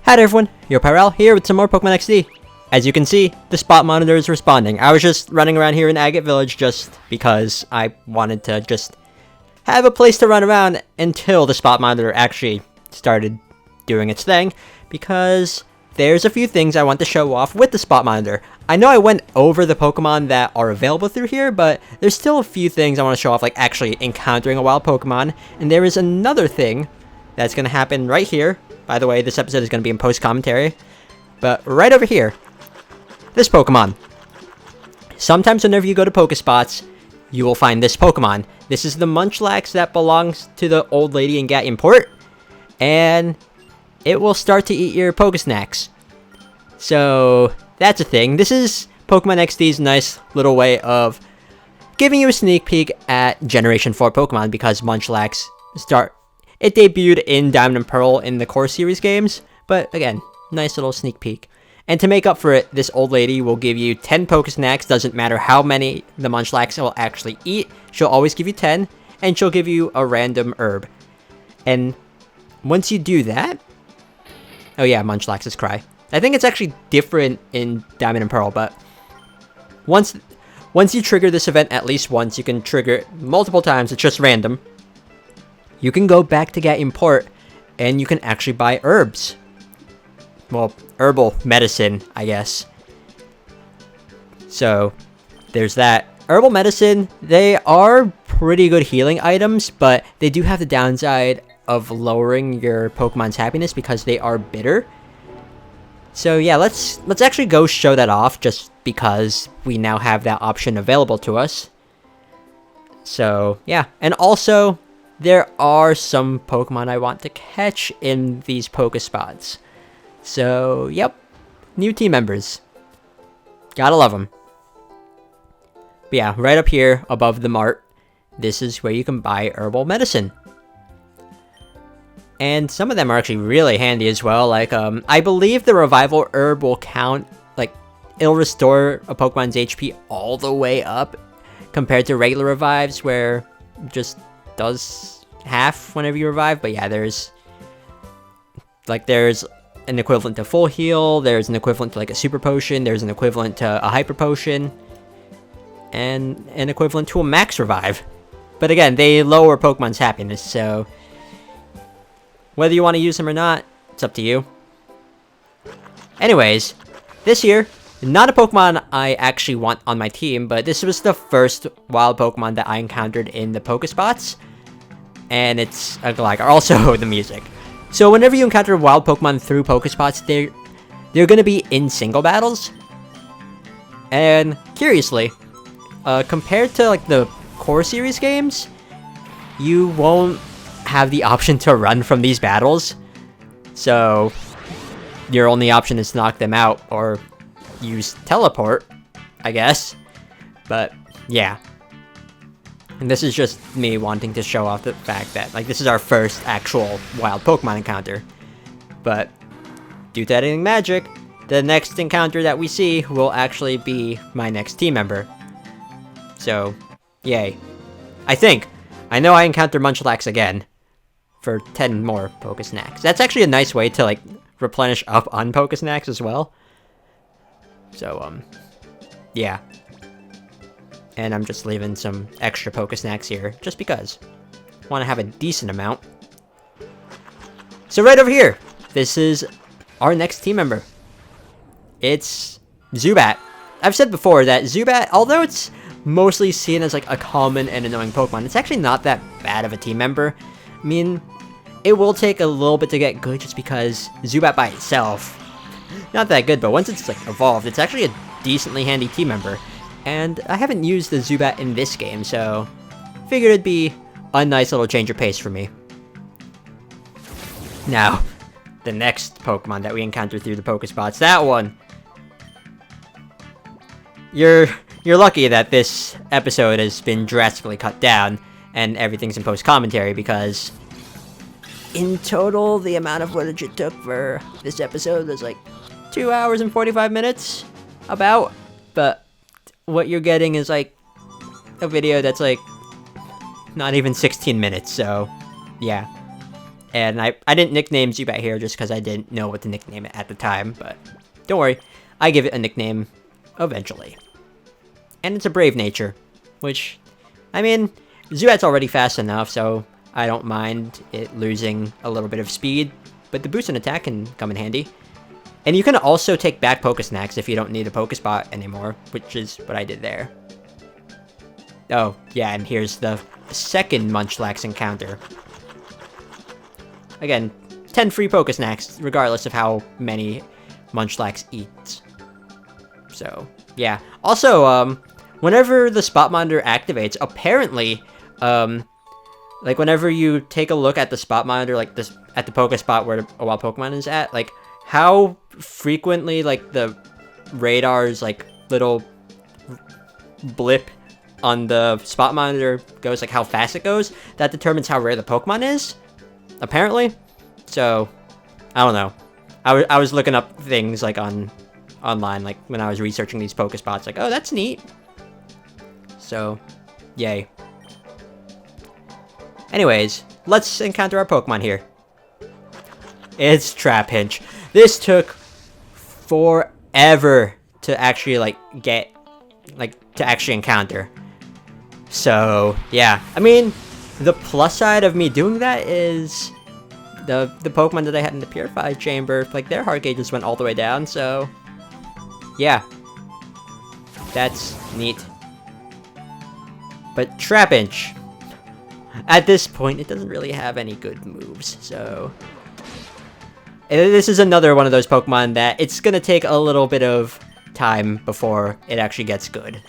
Hi there everyone, Yo Pyrel here with some more Pokemon XD. As you can see, the spot monitor is responding. I was just running around here in Agate Village just because I wanted to just have a place to run around until the spot monitor actually started doing its thing, because there's a few things I want to show off with the spot monitor. I know I went over the Pokemon that are available through here, but there's still a few things I want to show off, like actually encountering a wild Pokemon, and there is another thing that's going to happen right here. By the way, this episode is going to be in post-commentary. But right over here, this Pokemon. Sometimes whenever you go to Pokespots, you will find this Pokemon. This is the Munchlax that belongs to the old lady in Gatton Port. And it will start to eat your Pokesnacks. So, that's a thing. This is Pokemon XD's nice little way of giving you a sneak peek at Generation 4 Pokemon, because Munchlax It debuted in Diamond and Pearl in the core series games, but again, nice little sneak peek. And to make up for it, this old lady will give you 10 Pokesnacks, doesn't matter how many the Munchlax will actually eat, she'll always give you 10, and she'll give you a random herb. And once you do that... Oh yeah, Munchlax's cry. I think it's actually different in Diamond and Pearl, but once you trigger this event at least once, you can trigger it multiple times, it's just random. You can go back to Gatton Port, and you can actually buy herbs. Well, herbal medicine, I guess. So, there's that. Herbal medicine, they are pretty good healing items, but they do have the downside of lowering your Pokemon's happiness because they are bitter. So yeah, let's actually go show that off, just because we now have that option available to us. So, yeah. And also, there are some Pokemon I want to catch in these Pokespots. So, yep. New team members. Gotta love them. But yeah, right up here above the mart, this is where you can buy herbal medicine. And some of them are actually really handy as well. Like, I believe the Revival Herb will count, like, it'll restore a Pokemon's HP all the way up, compared to regular revives where it just does half whenever you revive. But yeah, there's an equivalent to full heal, there's an equivalent to like a super potion, there's an equivalent to a hyper potion, and an equivalent to a max revive. But again, they lower Pokemon's happiness, so whether you want to use them or not, it's up to you. Anyways, this year, not a Pokemon I actually want on my team, but this was the first wild Pokemon that I encountered in the Pokespots. And it's a Gligar, also the music. So whenever you encounter wild Pokemon through Pokespots, they're going to be in single battles. And curiously, compared to like the core series games, you won't have the option to run from these battles. So your only option is to knock them out or use teleport, I guess. But yeah. And this is just me wanting to show off the fact that, like, this is our first actual wild Pokemon encounter. But due to editing magic, the next encounter that we see will actually be my next team member. So, yay. I know I encounter Munchlax again for 10 more Pokesnacks. That's actually a nice way to, like, replenish up on Pokesnacks as well. So, yeah. And I'm just leaving some extra Pokesnacks here, just because. I want to have a decent amount. So right over here, this is our next team member. It's Zubat. I've said before that Zubat, although it's mostly seen as like a common and annoying Pokemon, it's actually not that bad of a team member. I mean, it will take a little bit to get good just because Zubat by itself, not that good, but once it's like evolved, it's actually a decently handy team member. And I haven't used the Zubat in this game, so figured it'd be a nice little change of pace for me. Now, the next Pokemon that we encounter through the Pokespots, that one. You're lucky that this episode has been drastically cut down and everything's in post-commentary, because in total, the amount of footage it took for this episode was like 2 hours and 45 minutes, about. But what you're getting is like a video that's like not even 16 minutes, so yeah. And I didn't nickname Zubat here just because I didn't know what to nickname it at the time, but don't worry, I give it a nickname eventually. And it's a brave nature, which, I mean, Zubat's already fast enough, so I don't mind it losing a little bit of speed, but the boost and attack can come in handy. And you can also take back Pokesnacks if you don't need a Pokespot anymore, which is what I did there. Oh, yeah, and here's the second Munchlax encounter. Again, 10 free Pokesnacks, regardless of how many Munchlax eats. So, yeah. Also, whenever the Spot Monitor activates, apparently, like, whenever you take a look at the Spot Monitor, like, this at the Pokespot where a wild Pokemon is at, like, how frequently, like, the radar's, like, little blip on the Spot Monitor goes, like, how fast it goes, that determines how rare the Pokemon is, apparently. So, I don't know. I was looking up things, like, online, like, when I was researching these Pokespots, like, oh, that's neat. So, yay. Anyways, let's encounter our Pokemon here. It's Trapinch. This took forever to actually, like, to actually encounter. So, yeah. I mean, the plus side of me doing that is the Pokemon that I had in the Purified Chamber, like, their heart gauges went all the way down, so yeah. That's neat. But Trapinch, at this point, it doesn't really have any good moves, so this is another one of those Pokemon that it's gonna take a little bit of time before it actually gets good.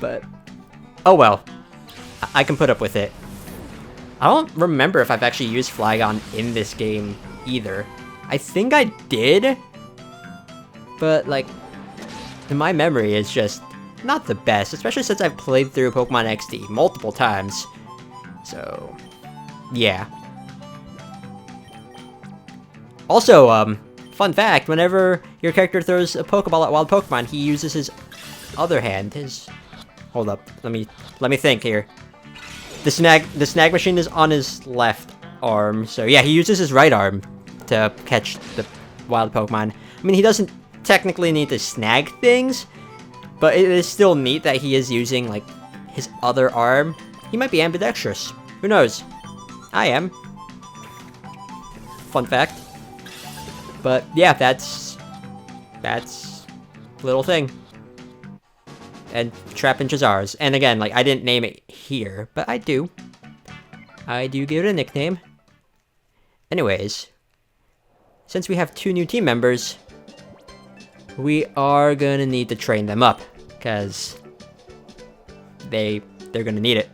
But, oh well. I can put up with it. I don't remember if I've actually used Flygon in this game either. I think I did, but, like, my memory is just not the best, especially since I've played through Pokemon XD multiple times. So, yeah. Also, fun fact, whenever your character throws a Pokeball at wild Pokemon, he uses his other hand, hold up, let me think here. The snag machine is on his left arm, so yeah, he uses his right arm to catch the wild Pokemon. I mean, he doesn't technically need to snag things, but it is still neat that he is using, like, his other arm. He might be ambidextrous. Who knows? I am. Fun fact. But yeah, that's little thing. And Trapinch is ours. And again, like, I didn't name it here, but I do. I do give it a nickname. Anyways, since we have 2 new team members, we are gonna need to train them up, because they're gonna need it.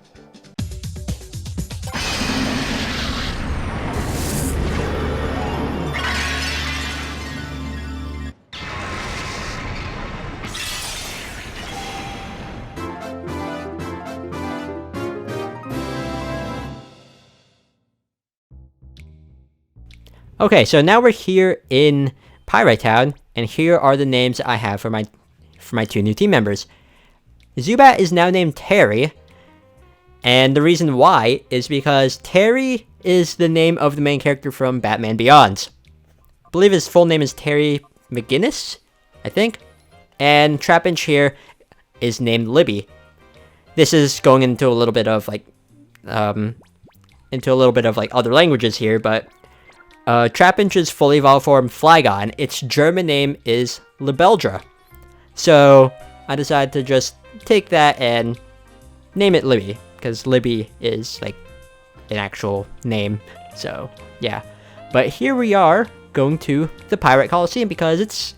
Okay, so now we're here in Pyrite Town, and here are the names I have for my 2 new team members. Zubat is now named Terry, and the reason why is because Terry is the name of the main character from Batman Beyond. I believe his full name is Terry McGinnis, I think. And Trapinch here is named Libby. This is going into a little bit of like other languages here, but Trapinch's fully evolved form, Flygon, its German name is Libeldra. So I decided to just take that and name it Libby, because Libby is like an actual name. So yeah, but here we are going to the Pirate Coliseum because it's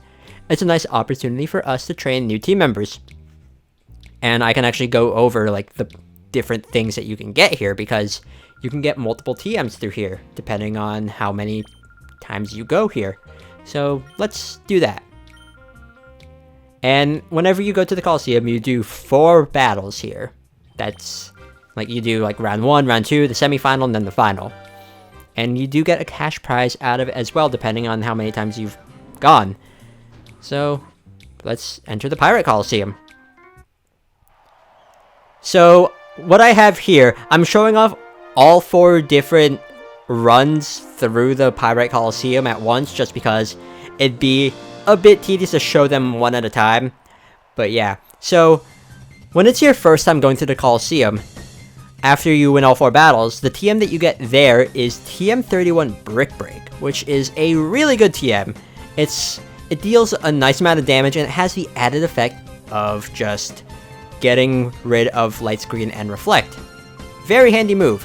a nice opportunity for us to train new team members. And I can actually go over like the different things that you can get here, because you can get multiple TMs through here depending on how many times you go here. So let's do that. And whenever you go to the Coliseum, you do 4 battles here. That's like, you do like round 1, round 2, the semifinal, and then the final. And you do get a cash prize out of it as well, depending on how many times you've gone. So let's enter the Pirate Coliseum. So what I have here, I'm showing off all 4 different runs through the Pyrite Coliseum at once, just because it'd be a bit tedious to show them one at a time. But yeah, so when it's your first time going to the Coliseum, after you win all 4 battles, the TM that you get there is TM31 Brick Break, which is a really good TM. It deals a nice amount of damage, and it has the added effect of just getting rid of Light Screen and Reflect. Very handy move.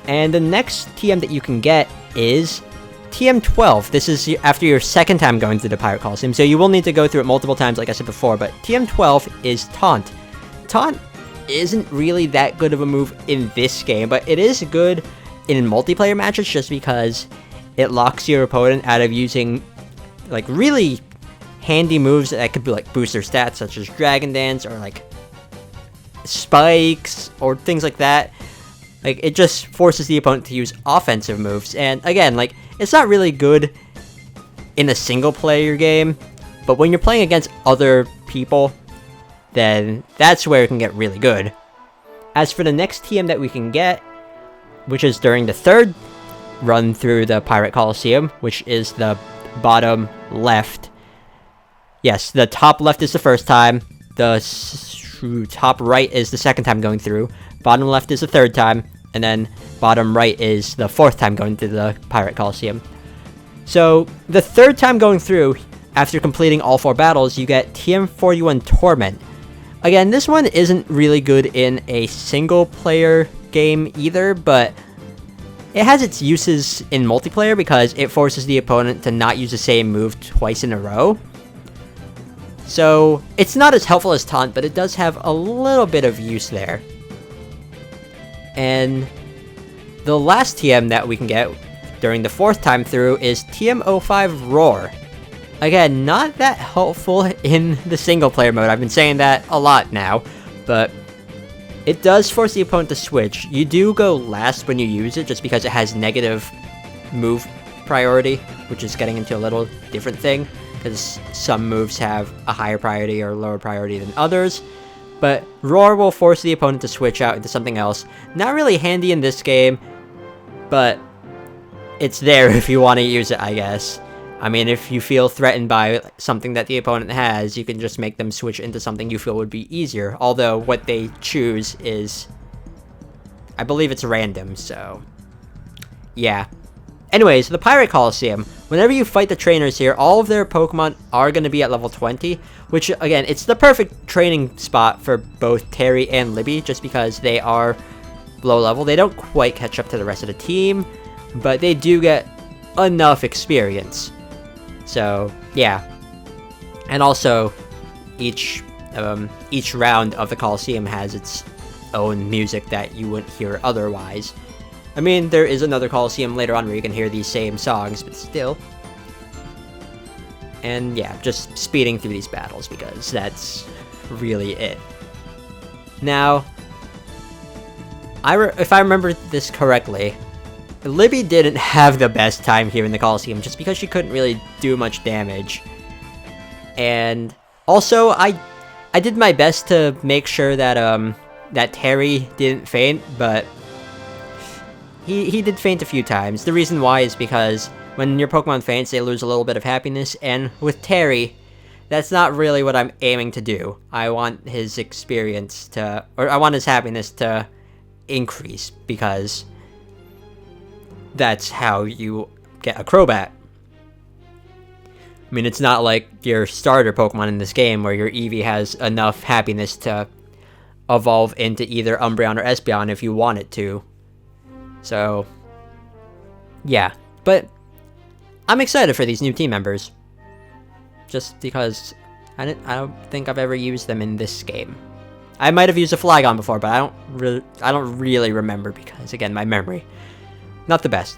And the next TM that you can get is TM12. This is after your second time going to the Pirate Coliseum, so you will need to go through it multiple times like I said before, but TM12 is Taunt. Taunt isn't really that good of a move in this game, but it is good in multiplayer matches just because it locks your opponent out of using like really handy moves that could be like boost their stats, such as Dragon Dance or like spikes or things like that. Like, it just forces the opponent to use offensive moves, and again, like, it's not really good in a single player game, but when you're playing against other people, then that's where it can get really good. As for the next TM that we can get, which is during the third run through the Pirate Coliseum, which is the bottom left. Yes, the top left is the first time, the top right is the second time going through, bottom left is the third time, and then bottom right is the fourth time going to the Pirate Coliseum. So, the third time going through, after completing all 4 battles, you get TM41 Torment. Again, this one isn't really good in a single player game either, but it has its uses in multiplayer because it forces the opponent to not use the same move twice in a row. So, it's not as helpful as Taunt, but it does have a little bit of use there. And the last TM that we can get during the 4th time through is TM05 Roar. Again, not that helpful in the single player mode. I've been saying that a lot now, but it does force the opponent to switch. You do go last when you use it just because it has negative move priority, which is getting into a little different thing, because some moves have a higher priority or lower priority than others. But Roar will force the opponent to switch out into something else. Not really handy in this game, but it's there if you want to use it, I guess. I mean, if you feel threatened by something that the opponent has, you can just make them switch into something you feel would be easier. Although, what they choose is, I believe it's random, so yeah. Anyways, the Pirate Coliseum. Whenever you fight the trainers here, all of their Pokemon are going to be at level 20, which, again, it's the perfect training spot for both Terry and Libby, just because they are low level. They don't quite catch up to the rest of the team, but they do get enough experience. So, yeah. And also, each round of the Coliseum has its own music that you wouldn't hear otherwise. I mean, there is another Coliseum later on where you can hear these same songs, but still. And yeah, just speeding through these battles because that's really it. Now, if I remember this correctly, Libby didn't have the best time here in the Coliseum just because she couldn't really do much damage. And also, I did my best to make sure that that Terry didn't faint, but he did faint a few times. The reason why is because when your Pokemon faints, they lose a little bit of happiness, and with Terry, that's not really what I'm aiming to do. I want his experience to, or I want his happiness to increase, because that's how you get a Crobat. I mean, it's not like your starter Pokemon in this game where your Eevee has enough happiness to evolve into either Umbreon or Espeon if you want it to. So, yeah. But I'm excited for these new team members, just because I don't think I've ever used them in this game. I might have used a Flygon before, but I don't really remember because, again, my memory, not the best.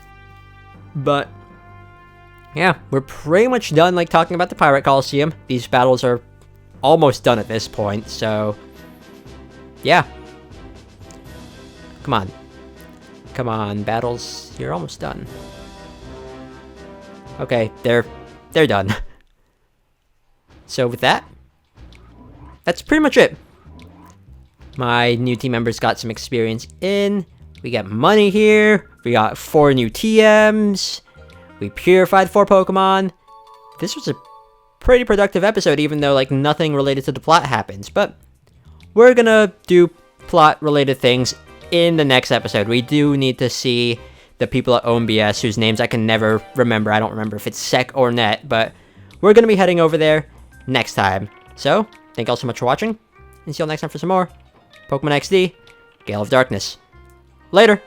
But yeah, we're pretty much done like talking about the Pirate Coliseum. These battles are almost done at this point, so yeah. Come on. Come on, battles. You're almost done. Okay, they're done. So with that, that's pretty much it. My new team members got some experience in. We got money here. We got 4 new TMs. We purified 4 Pokemon. This was a pretty productive episode, even though, like, nothing related to the plot happens. But we're gonna do plot-related things in the next episode. We do need to see the people at OMBS, whose names I can never remember. I don't remember if it's Sec or Net, but we're gonna be heading over there next time. So, thank you all so much for watching, and see you all next time for some more Pokemon XD, Gale of Darkness. Later!